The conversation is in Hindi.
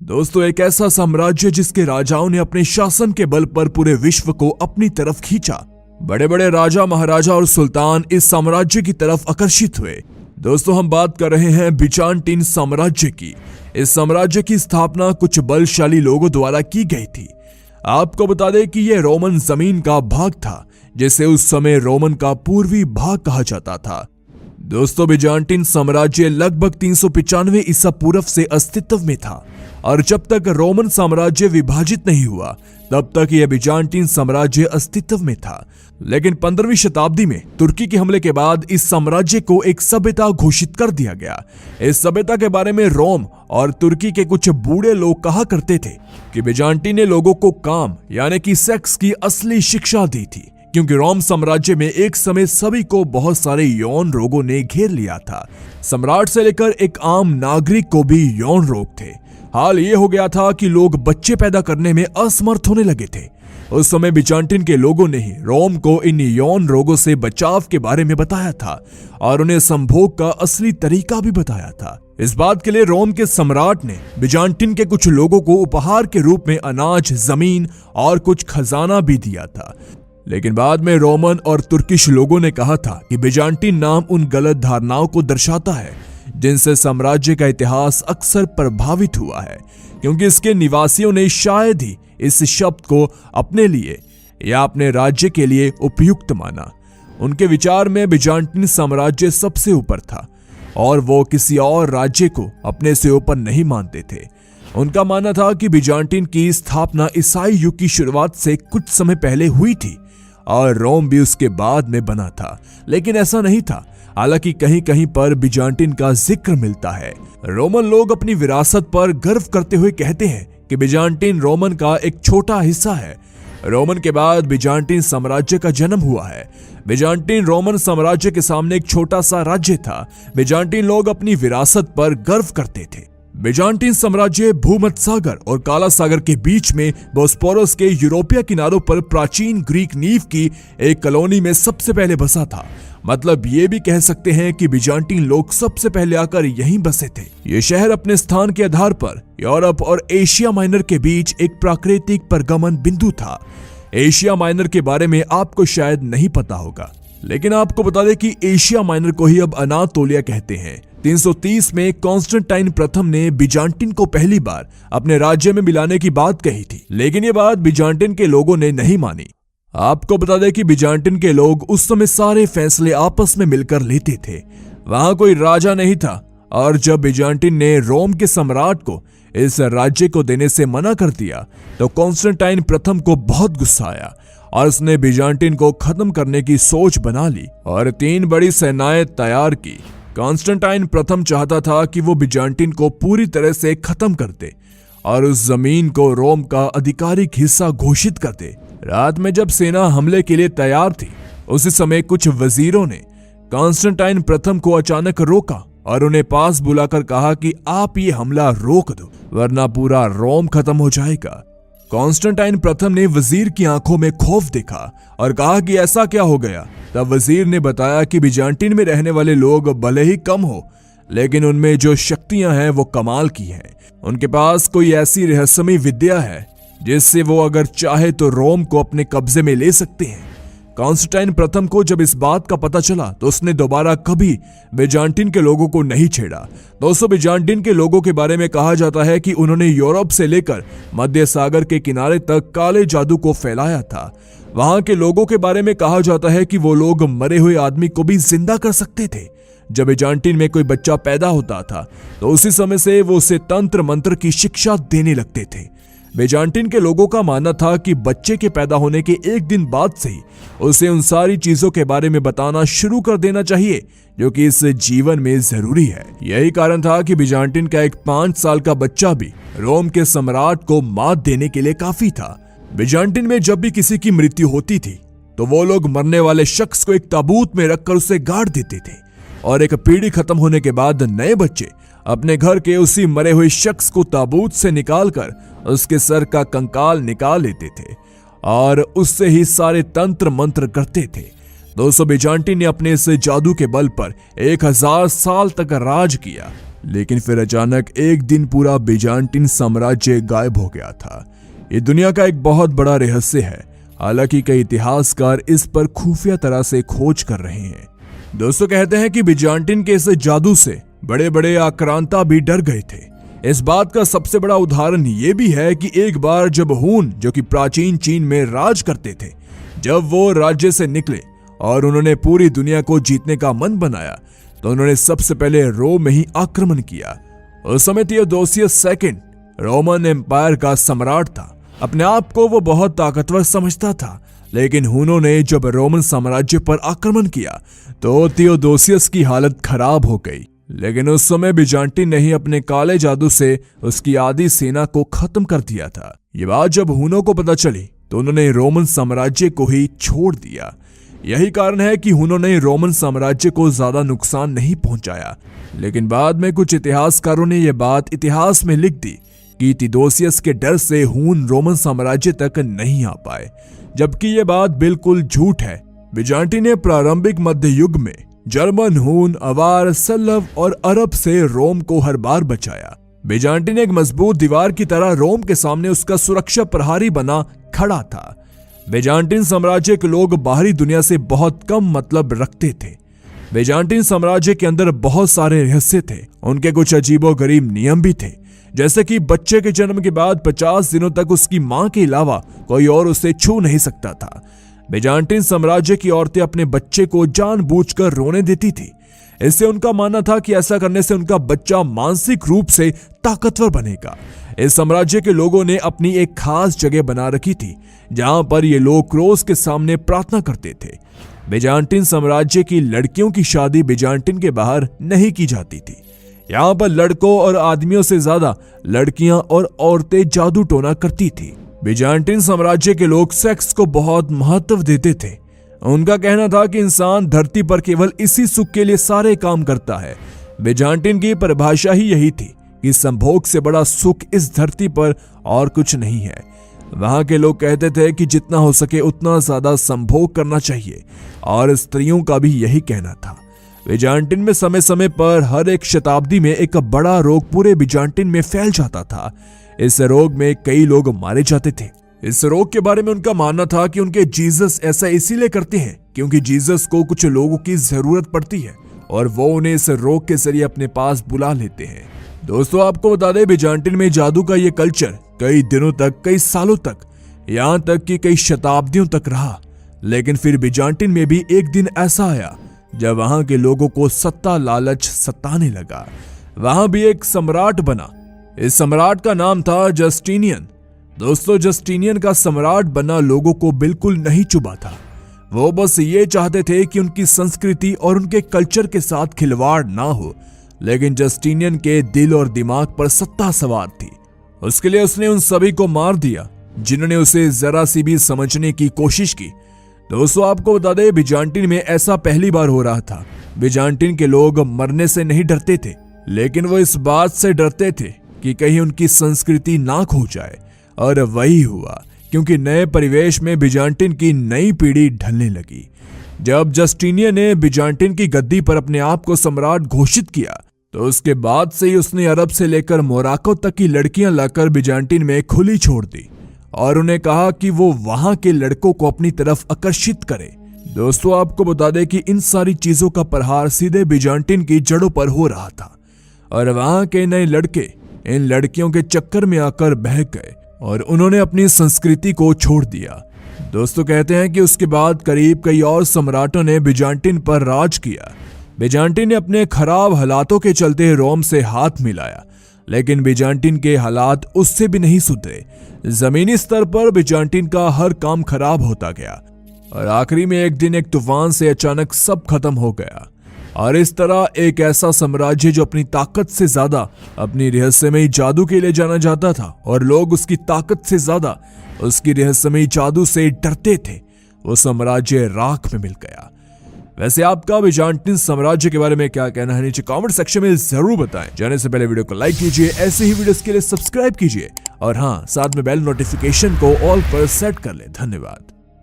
दोस्तों, एक ऐसा साम्राज्य जिसके राजाओं ने अपने शासन के बल पर पूरे विश्व को अपनी तरफ खींचा। बड़े बड़े राजा, महाराजा और सुल्तान इस साम्राज्य की तरफ आकर्षित हुए। दोस्तों, हम बात कर रहे हैं बिजान्टिन साम्राज्य की। इस साम्राज्य की स्थापना कुछ बलशाली लोगों द्वारा की गई थी। आपको बता दें कि यह रोमन जमीन का भाग था, जिसे उस समय रोमन का पूर्वी भाग कहा जाता था। दोस्तों, बिजान्टिन साम्राज्य लगभग 395 ईसा पूर्व से अस्तित्व में था और जब तक रोमन साम्राज्य विभाजित नहीं हुआ तब तक यह बिजान्टिन साम्राज्य अस्तित्व में था। लेकिन 15वीं शताब्दी में तुर्की के हमले के बाद इस साम्राज्य को एक सभ्यता घोषित कर दिया गया। इस सभ्यता के बारे में रोम और तुर्की के कुछ बूढ़े लोग कहा करते थे कि बिजान्टिन ने लोगों को काम यानी कि सेक्स की असली शिक्षा दी थी, क्योंकि रोम साम्राज्य में एक समय सभी को बहुत सारे यौन रोगों ने घेर लिया था। सम्राट से लेकर एक आम नागरिक को भी यौन रोग थे। हाल ये हो गया था कि लोग बच्चे पैदा करने में असमर्थ होने लगे थे। उस समय बिजान्टिन के लोगों ने ही रोम को इन यौन रोगों से बचाव के बारे में बताया था और उन्हें संभोग का असली तरीका भी बताया था। इस बात के लिए रोम के सम्राट ने बिजान्टिन के कुछ लोगों को उपहार के रूप में अनाज, जमीन और कुछ खजाना भी दिया था। लेकिन बाद में रोमन और तुर्किश लोगों ने कहा था कि बिजान्टिन नाम उन गलत धारणाओं को दर्शाता है जिनसे साम्राज्य का इतिहास अक्सर प्रभावित हुआ है, क्योंकि इसके निवासियों ने शायद ही इस शब्द को अपने लिए या अपने राज्य के लिए उपयुक्त माना। उनके विचार में बिजान्टिन साम्राज्य सबसे ऊपर था और वो किसी और राज्य को अपने से ऊपर नहीं मानते थे। उनका मानना था कि बिजान्टिन की स्थापना ईसाई युग की शुरुआत से कुछ समय पहले हुई थी और रोम भी उसके बाद में बना था, लेकिन ऐसा नहीं था। हालांकि कहीं कहीं पर बिजान्टिन का जिक्र मिलता है। रोमन लोग अपनी विरासत पर गर्व करते हुए कहते हैं कि बिजान्टिन रोमन का एक छोटा हिस्सा है। रोमन के बाद बिजान्टिन साम्राज्य का जन्म हुआ है। बिजान्टिन रोमन साम्राज्य के सामने एक छोटा सा राज्य था। बिजान्टिन लोग अपनी विरासत पर गर्व करते थे। बिजान्टिन साम्राज्य भूमध्य सागर और काला सागर के बीच में बोस्पोरस के यूरोपीय किनारों पर प्राचीन ग्रीक नीव की एक कॉलोनी में सबसे पहले बसा था। मतलब ये भी कह सकते हैं कि बिजान्टिन लोग सबसे पहले आकर यहीं बसे थे। ये शहर अपने स्थान के आधार पर यूरोप और एशिया माइनर के बीच एक प्राकृतिक परगमन बिंदु था। एशिया माइनर के बारे में आपको शायद नहीं पता होगा, लेकिन आपको बता दें कि एशिया माइनर को ही अब अनातोलिया कहते हैं। 330 में कॉन्स्टेंटाइन प्रथम ने बिजान्टिन को पहली बार अपने राज्य में मिलाने की बात कही थी, लेकिन ये बात बिजान्टिन के लोगों ने नहीं मानी। आपको बता दें कि बिजान्टिन के लोग उस समय सारे फैसले आपस में मिलकर लेते थे। वहां कोई राजा नहीं था और जब बिजान्टिन ने रोम के सम्राट को इस राज्य को देने से मना कर दिया तो कॉन्स्टेंटाइन प्रथम को बहुत गुस्सा आया और उसने बिजान्टिन को खत्म करने की सोच बना ली और 3 बड़ी सेनाएं तैयार की। कॉन्स्टेंटाइन प्रथम चाहता था कि वो बिजान्टिन को पूरी तरह से खत्म कर दे और उस जमीन को रोम का आधिकारिक हिस्सा घोषित कर दे। रात में जब सेना हमले के लिए तैयार थी, उसी समय कुछ वजीरों ने कॉन्स्टेंटाइन प्रथम को अचानक रोका और उन्हें पास बुलाकर कहा कि आप ये हमला रोक दो, वरना पूरा रोम खत्म हो जाएगा। कॉन्स्टेंटाइन प्रथम ने वजीर की आंखों में खौफ देखा और कहा कि ऐसा क्या हो गया। तब वजीर ने बताया कि बिजान्टिन में रहने वाले लोग भले ही कम हो, लेकिन उनमें जो शक्तियां हैं वो कमाल की हैं। उनके पास कोई ऐसी रहस्यमयी विद्या है जिससे वो अगर चाहे तो रोम को अपने कब्जे में ले सकते हैं। कॉन्स्टेंटाइन प्रथम को जब इस बात का पता चला तो उसने दोबारा कभी बिजान्टिन के लोगों को नहीं छेड़ा। दोस्तों, बिजान्टिन के लोगों के बारे में कहा जाता है कि उन्होंने यूरोप से लेकर मध्य सागर के किनारे तक काले जादू को फैलाया था। वहां के लोगों के बारे में कहा जाता है कि वो लोग मरे हुए आदमी को भी जिंदा कर सकते थे। जब बिजान्टिन में कोई बच्चा पैदा होता था तो उसी समय से वो उसे तंत्र मंत्र की शिक्षा देने लगते थे। बिजान्टिन के लोगों का मानना था कि बच्चे के पैदा होने के 1 दिन बाद से ही उसे उन सारी चीजों के बारे में बताना शुरू कर देना चाहिए जो कि इस जीवन में जरूरी है। यही कारण था कि बिजान्टिन का एक 5 साल का बच्चा भी रोम के सम्राट को मात देने के लिए काफी था। बिजान्टिन में जब भी किसी की मृत्यु होती थी तो वो लोग मरने वाले शख्स को एक ताबूत में रखकर उसे गाड़ देते थे और एक पीढ़ी खत्म होने के बाद नए बच्चे अपने घर के उसी मरे हुए शख्स को ताबूत से निकालकर उसके सर का कंकाल निकाल लेते थे और उससे ही सारे तंत्र मंत्र करते थे। दोस्तों, बिजान्टिन ने अपने इस जादू के बल पर 1000 साल तक राज किया लेकिन फिर अचानक एक दिन पूरा बिजान्टिन साम्राज्य गायब हो गया था। ये दुनिया का एक बहुत बड़ा रहस्य है, हालांकि कई इतिहासकार इस पर खुफिया तरह से खोज कर रहे हैं। दोस्तों कहते हैं कि बिजान्टिन के इस जादू से बड़े बड़े आक्रांता भी डर गए थे। इस बात का सबसे बड़ा उदाहरण ये भी है कि एक बार जब हुन, जो कि प्राचीन चीन में राज करते थे, जब वो राज्य से निकले और उन्होंने पूरी दुनिया को जीतने का मन बनाया, तो उन्होंने सबसे पहले रोम में ही आक्रमण किया। उस समय थियोडोसियस सेकंड रोमन एम्पायर का सम्राट था। अपने आप को वो बहुत ताकतवर समझता था, लेकिन हुनों ने जब रोमन साम्राज्य पर आक्रमण किया तो थियोडोसियस की हालत खराब हो गई। लेकिन उस समय बिजान्टिन ने ही अपने काले जादू से उसकी आधी सेना को खत्म कर दिया था। ये बात जब हुनों को पता चली तो उन्होंने रोमन साम्राज्य को ही छोड़ दिया। यही कारण है कि हुनों ने रोमन साम्राज्य को ज्यादा नुकसान नहीं पहुंचाया। लेकिन बाद में कुछ इतिहासकारों ने यह बात इतिहास में लिख दी कि थियोडोसियस के डर से हुन रोमन साम्राज्य तक नहीं आ पाए, जबकि यह बात बिल्कुल झूठ है। बिजान्टिन ने प्रारंभिक मध्य युग में जर्मन, हुन, अवार, सल्लव और अरब से रोम को हर बार बचाया। बिजान्टिन एक मजबूत दीवार की तरह रोम के सामने उसका सुरक्षा प्रहरी बना खड़ा था। बिजान्टिन साम्राज्य के लोग बाहरी दुनिया से बहुत कम मतलब रखते थे। बिजान्टिन साम्राज्य के अंदर बहुत सारे रहस्य थे। उनके कुछ अजीबोगरीब नियम भी थे, जैसे कि बच्चे के जन्म के बाद 50 दिनों तक उसकी मां के अलावा कोई और उसे छू नहीं सकता था। बिजान्टिन साम्राज्य की औरतें अपने बच्चे को जानबूझकर रोने देती थी। इससे उनका मानना था कि ऐसा करने से उनका बच्चा मानसिक रूप से ताकतवर बनेगा। इस साम्राज्य के लोगों ने अपनी एक खास जगह बना रखी थी, जहां पर ये लोग क्रोस के सामने प्रार्थना करते थे। बिजान्टिन साम्राज्य की लड़कियों की शादी बिजान्टिन के बाहर नहीं की जाती थी। यहाँ पर लड़कों और आदमियों से ज्यादा लड़कियां और औरतें जादू टोना करती थी। बिजान्टिन साम्राज्य के लोग सेक्स को बहुत महत्व देते थे। उनका कहना था कि इंसान धरती पर केवल इसी सुख के लिए सारे काम करता है। बिजान्टिन की परिभाषा ही यही थी कि संभोग से बड़ा सुख इस धरती पर और कुछ नहीं है। वहां के लोग कहते थे कि जितना हो सके उतना ज्यादा संभोग करना चाहिए, और स्त्रियों का भी यही कहना था। बिजान्टिन में समय समय पर हर एक शताब्दी में एक बड़ा रोग पूरे बिजान्टिन में फैल जाता था। इस रोग में कई लोग मारे जाते थे। इस रोग के बारे में उनका मानना था कि उनके जीसस ऐसा इसीलिए करते हैं क्योंकि जीसस को कुछ लोगों की जरूरत पड़ती है और वो उन्हें इस रोग के जरिए अपने पास बुला लेते हैं। दोस्तों आपको बता दें, बिजान्टिन में जादू का ये कल्चर कई दिनों तक, कई सालों तक, यहाँ तक कि कई शताब्दियों तक रहा। लेकिन फिर बिजान्टिन में भी एक दिन ऐसा आया जब वहां के लोगों को सत्ता लालच सताने लगा। वहां भी एक सम्राट बना। इस सम्राट का नाम था जस्टिनियन। दोस्तों जस्टिनियन का सम्राट बनना लोगों को बिल्कुल नहीं चुभा था। वो बस ये चाहते थे कि उनकी संस्कृति और उनके कल्चर के साथ खिलवाड़ ना हो। लेकिन जस्टिनियन के दिल और दिमाग पर सत्ता सवार थी। उसके लिए उसने उन सभी को मार दिया जिन्होंने उसे जरा सी भी समझने की कोशिश की। दोस्तों आपको बता दें, बिजान्टिन में ऐसा पहली बार हो रहा था। बिजान्टिन के लोग मरने से नहीं डरते थे, लेकिन वो इस बात से डरते थे कि कहीं उनकी संस्कृति ना खो जाए। और वही हुआ, क्योंकि नए परिवेश में बिजान्टिन की नई पीढ़ी ढलने लगी। जब जस्टिनियन ने बिजान्टिन की गद्दी पर अपने आप को सम्राट घोषित किया, तो उसके बाद से ही उसने अरब से लेकर मोराको तक की लड़कियां लाकर बिजान्टिन में खुली छोड़ दी और उन्हें कहा कि वो वहां के लड़कों को अपनी तरफ आकर्षित करे। दोस्तों आपको बता दें कि इन सारी चीजों का प्रहार सीधे बिजान्टिन की जड़ों पर हो रहा था और वहां के नए लड़के इन लड़कियों के चक्कर में आकर बहक गए और उन्होंने अपनी संस्कृति को छोड़ दिया। दोस्तों कहते हैं कि उसके बाद करीब कई और सम्राटों ने बिजान्टिन पर राज किया। बिजान्टिन ने अपने खराब हालातों के चलते रोम से हाथ मिलाया, लेकिन बिजान्टिन के हालात उससे भी नहीं सुधरे। जमीनी स्तर पर बिजान्टिन का हर काम खराब होता गया और आखिरी में एक दिन एक तूफान से अचानक सब खत्म हो गया। और इस तरह एक ऐसा साम्राज्य जो अपनी ताकत से ज्यादा अपनी रहस्यमयी जादू के लिए जाना जाता था और लोग उसकी ताकत से ज्यादा उसकी रहस्यमयी जादू से डरते थे, वो साम्राज्य राख में मिल गया। वैसे आपका बिजान्टिन साम्राज्य के बारे में क्या कहना है, नीचे कमेंट सेक्शन में जरूर बताएं। जाने से पहले वीडियो को लाइक कीजिए, ऐसे ही वीडियोस के लिए सब्सक्राइब कीजिए और हाँ, साथ में बेल नोटिफिकेशन को ऑल पर सेट कर ले। धन्यवाद।